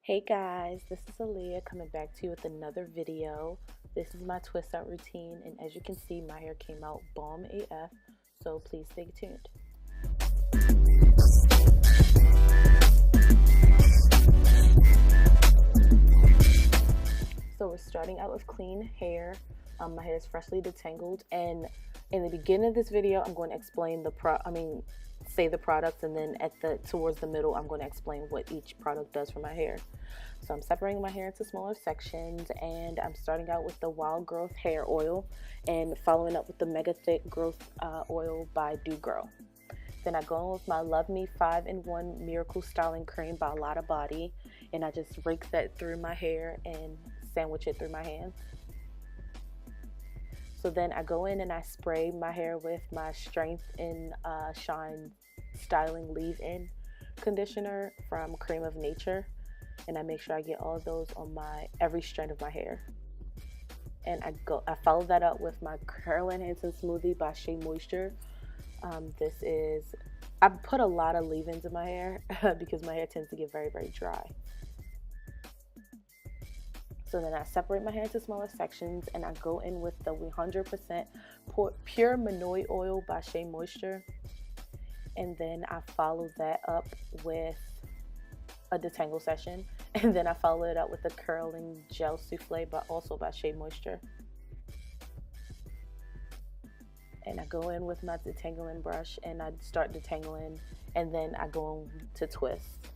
Hey guys, this is Aaliyah coming back to you with another video. This is my twist out routine, and as you can see, my hair came out bomb AF, so please stay tuned. So we're starting out with clean hair. My hair is freshly detangled, and in the beginning of this video, I'm going to explain say the products, and then towards the middle, I'm going to explain what each product does for my hair. So I'm separating my hair into smaller sections, and I'm starting out with the Wild Growth Hair Oil and following up with the Mega Thick Growth Oil by Do Grow. Then I go in with my Love Me 5-in-1 Miracle Styling Cream by Lotta Body, and I just rake that through my hair and sandwich it through my hands. So then I go in and I spray my hair with my Strength and Shine Styling Leave-In Conditioner from Creme of Nature, and I make sure I get all of those on every strand of my hair. And I follow that up with my Curl Enhancing Smoothie by Shea Moisture. I put a lot of leave-ins in my hair because my hair tends to get very, very dry. So then I separate my hair into smaller sections, and I go in with the 100% pure Monoi oil by Shea Moisture. And then I follow that up with a detangle session. And then I follow it up with the Curling Gel Soufflee also by Shea Moisture. And I go in with my detangling brush and I start detangling, and then I go on to twist.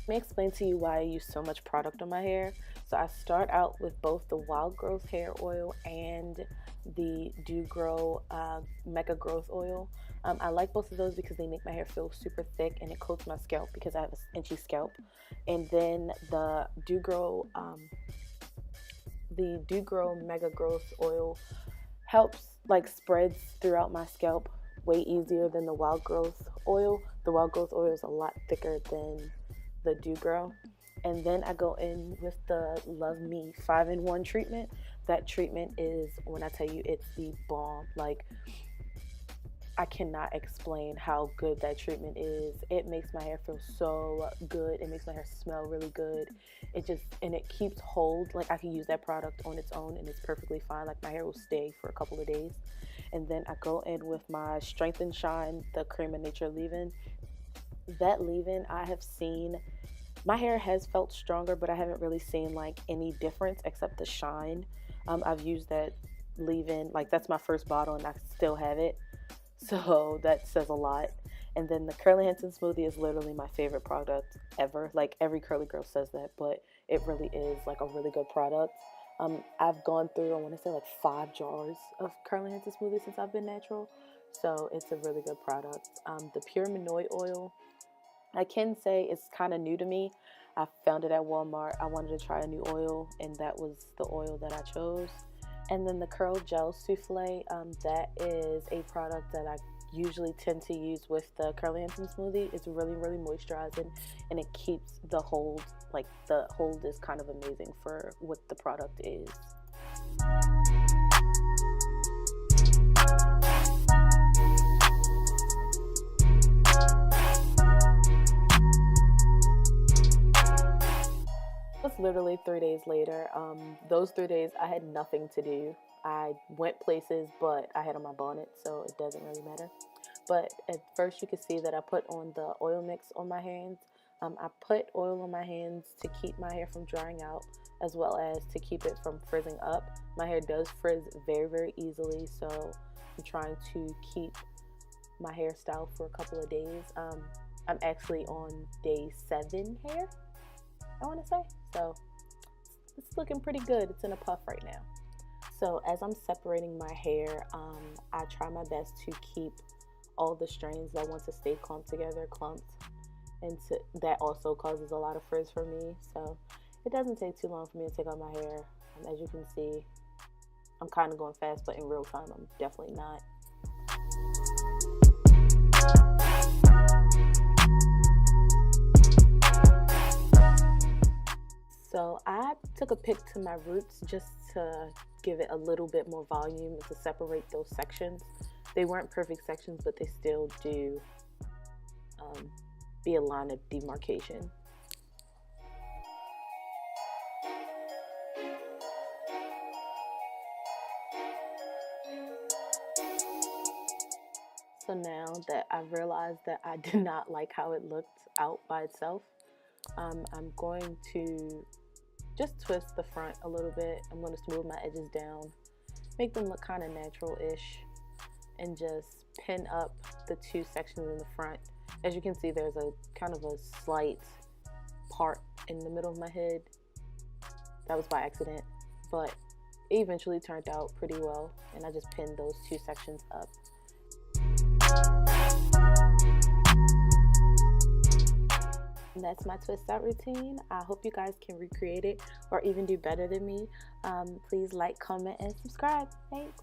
Let me explain to you why I use so much product on my hair. So I start out with both the Wild Growth Hair Oil and the Do Grow Mega Growth Oil. I like both of those because they make my hair feel super thick and it coats my scalp because I have an itchy scalp. And then the Do Grow Mega Growth Oil helps, spreads throughout my scalp way easier than the Wild Growth Oil. The Wild Growth Oil is a lot thicker than the Do Grow. And then I go in with the Love Me 5-in-1 treatment. That treatment is, when I tell you, it's the bomb. I cannot explain how good that treatment is. It makes my hair feel so good. It makes my hair smell really good. It keeps hold. I can use that product on its own and it's perfectly fine. My hair will stay for a couple of days. And then I go in with my Strength and Shine, the Creme of Nature leave-in. That leave-in, I have seen, my hair has felt stronger, but I haven't really seen any difference except the shine. I've used that leave-in, that's my first bottle and I still have it. So that says a lot. And then the Curly Hansen Smoothie is literally my favorite product ever. Every curly girl says that, but it really is a really good product. I've gone through, I want to say 5 jars of Curly Hansen Smoothie since I've been natural. So it's a really good product. The Pure Monoi Oil, I can say it's kind of new to me. I found it at Walmart. I wanted to try a new oil, and that was the oil that I chose. And then the Curl Gel Soufflee, that is a product that I usually tend to use with the Curly Hansen Smoothie. It's really, really moisturizing, and it keeps the hold. The hold is kind of amazing for what the product is. It was literally 3 days later. Those 3 days I had nothing to do. I went places, but I had on my bonnet, so it doesn't really matter. But at first you can see that I put on the oil mix on my hands. I put oil on my hands to keep my hair from drying out, as well as to keep it from frizzing up. My hair does frizz very, very easily, so I'm trying to keep my hairstyle for a couple of days. I'm actually on day 7 hair, I want to say. So it's looking pretty good. It's in a puff right now. So as I'm separating my hair, I try my best to keep all the strands that want to stay clumped together clumped, and that also causes a lot of frizz for me. So it doesn't take too long for me to take out my hair. As you can see, I'm kind of going fast, but in real time I'm definitely not. So I took a pick to my roots just to give it a little bit more volume and to separate those sections. they weren't perfect sections, but they still do be a line of demarcation. So now that I've realized that I did not like how it looked out by itself, I'm going to just twist the front a little bit. I'm going to smooth my edges down, make them look kind of natural-ish, and just pin up the two sections in the front. As you can see, there's a kind of a slight part in the middle of my head. That was by accident, but it eventually turned out pretty well, and I just pinned those two sections up. And that's my twist out routine. I hope you guys can recreate it or even do better than me. Please like, comment, and subscribe. Thanks.